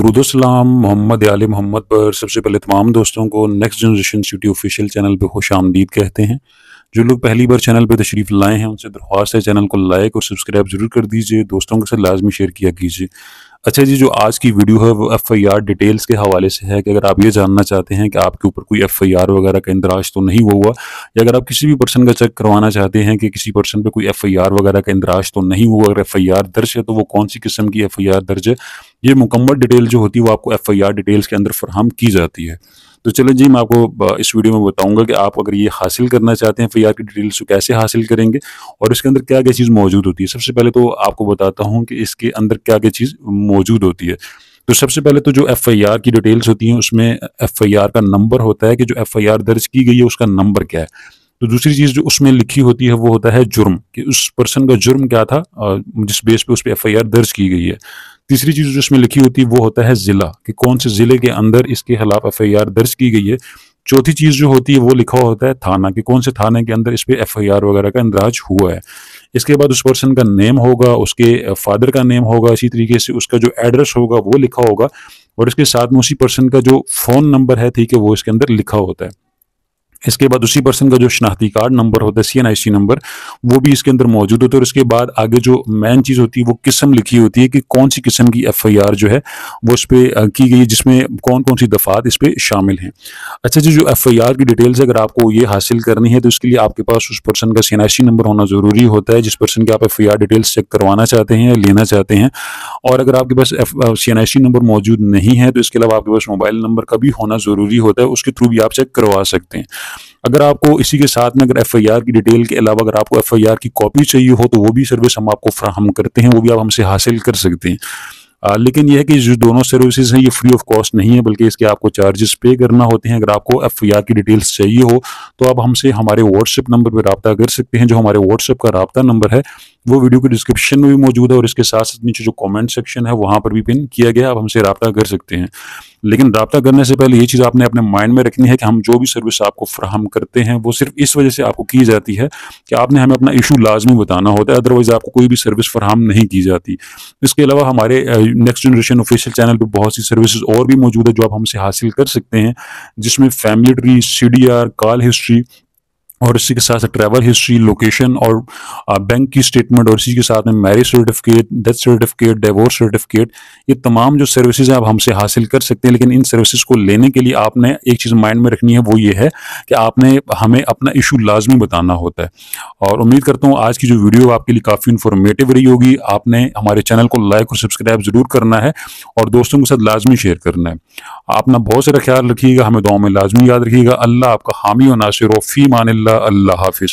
दुरूदोसलाम मोहम्मद आले मोहम्मद पर सबसे पहले तमाम दोस्तों को next generation city official channel पे खुश आमदीद कहते हैं। जो लोग पहली बार चैनल पे तशरीफ़ लाए हैं उनसे दरख्वास्त है चैनल को लाइक और सब्सक्राइब ज़रूर कर दीजिए, दोस्तों के साथ लाजमी शेयर किया कीजिए। अच्छा जी, जो आज की वीडियो है वो FIR डिटेल्स के हवाले से है कि अगर आप ये जानना चाहते हैं कि आपके ऊपर कोई FIR वगैरह का इंदराज तो नहीं हुआ, या अगर आप किसी भी पर्सन का चेक करवाना चाहते हैं कि किसी पर्सन पे कोई FIR वगैरह का इंदराज तो नहीं हुआ, अगर FIR दर्ज है तो वो कौन सी किस्म की FIR दर्ज है, ये मुकम्मल डिटेल जो होती है वो आपको FIR डिटेल्स के अंदर फराहम की जाती है। तो चलो जी, मैं आपको इस वीडियो में बताऊंगा कि आप अगर ये हासिल करना चाहते हैं FIR की डिटेल्स तो कैसे हासिल करेंगे और इसके अंदर क्या क्या चीज़ मौजूद होती है। सबसे पहले तो आपको बताता हूँ कि इसके अंदर क्या क्या चीज़ मौजूद होती है। तो सबसे पहले तो जो FIR की डिटेल्स होती हैं उसमें FIR का नंबर होता है कि जो FIR दर्ज की गई है उसका नंबर क्या है। तो दूसरी चीज़ जो उसमें लिखी होती है वो होता है जुर्म, कि उस पर्सन का जुर्म क्या था जिस बेस पे उस पर FIR दर्ज की गई है। तीसरी चीज़ जो इसमें लिखी होती है वो होता है ज़िला, कि कौन से ज़िले के अंदर इसके खिलाफ FIR दर्ज की गई है। चौथी चीज़ जो होती है वो लिखा होता है थाना, कि कौन से थाने के अंदर इस पर FIR वगैरह का इंदराज हुआ है। इसके बाद उस पर्सन का नेम होगा, उसके फादर का नेम होगा, इसी तरीके से उसका जो एड्रेस होगा वो लिखा होगा, और इसके साथ में उसी पर्सन का जो फ़ोन नंबर है, ठीक है, वो इसके अंदर लिखा होता है। इसके बाद उसी पर्सन का जो शनाख्ती कार्ड नंबर होता है, CNIC नंबर, वो भी इसके अंदर मौजूद होता है। और इसके बाद आगे जो मेन चीज़ होती है वो किस्म लिखी होती है कि कौन सी किस्म की FIR जो है वो इस पर की गई है, जिसमें कौन कौन सी दफ़ात इस पर शामिल हैं। अच्छा जी, जो FIR की डिटेल्स अगर आपको ये हासिल करनी है तो इसके लिए आपके पास उस पर्सन का CNIC नंबर होना ज़रूरी होता है, जिस पर्सन की आप FIR डिटेल्स चेक करवाना चाहते हैं या लेना चाहते हैं। और अगर आपके पास CNIC नंबर मौजूद नहीं है तो इसके अलावा आपके पास मोबाइल नंबर का भी होना ज़रूरी होता है, उसके थ्रू भी आप चेक करवा सकते हैं। अगर आपको इसी के साथ में अगर FIR की डिटेल के अलावा अगर आपको FIR की कॉपी चाहिए हो तो वो भी सर्विस हम आपको फ्राहम करते हैं, वो भी आप हमसे हासिल कर सकते हैं। लेकिन यह है कि जो दोनों सर्विसेज हैं ये फ्री ऑफ कॉस्ट नहीं है, बल्कि इसके आपको चार्जेस पे करना होते हैं। अगर आपको FIR की डिटेल्स चाहिए हो तो आप हमसे हमारे व्हाट्सएप नंबर पर रब्ता कर सकते हैं। जो हमारे व्हाट्सएप का रब्ता नंबर है वो वीडियो के डिस्क्रिप्शन में भी मौजूद है, और इसके साथ साथ नीचे जो कमेंट सेक्शन है वहाँ पर भी पिन किया गया है, आप हमसे रब्ता कर सकते हैं। लेकिन रब्ता करने से पहले ये चीज़ आपने अपने माइंड में रखनी है कि हम जो भी सर्विस आपको फ्राहम करते हैं वो सिर्फ इस वजह से आपको की जाती है कि आपने हमें अपना इशू लाजमी बताना होता है, अदरवाइज़ आपको कोई भी सर्विस फ्राहम नहीं की जाती। इसके अलावा हमारे नेक्स्ट जनरेशन ऑफिशियल चैनल पे बहुत सी सर्विसेज और भी मौजूद है जो आप हमसे हासिल कर सकते हैं, जिसमें family tree, CDR, call history, और इसी के साथ साथ ट्रैवल हिस्ट्री, लोकेशन और बैंक की स्टेटमेंट, और इसी के साथ में marriage certificate, death certificate, divorce certificate, ये तमाम जो सर्विसेज आप हमसे हासिल कर सकते हैं। लेकिन इन सर्विसेज को लेने के लिए आपने एक चीज़ माइंड में रखनी है, वो ये है कि आपने हमें अपना इशू लाजमी बताना होता है। और उम्मीद करता हूँ आज की जो वीडियो आपके लिए काफ़ी इन्फॉर्मेटिव रही होगी। आपने हमारे चैनल को लाइक और सब्सक्राइब ज़रूर करना है और दोस्तों के साथ लाजमी शेयर करना है। आप अपना बहुत सारा ख्याल रखिएगा, हमें दुआ में लाजमी याद रखिएगा। अल्लाह आपका हामी और नासिर व फी मानिल्लाह। अल्लाह हाफिज़।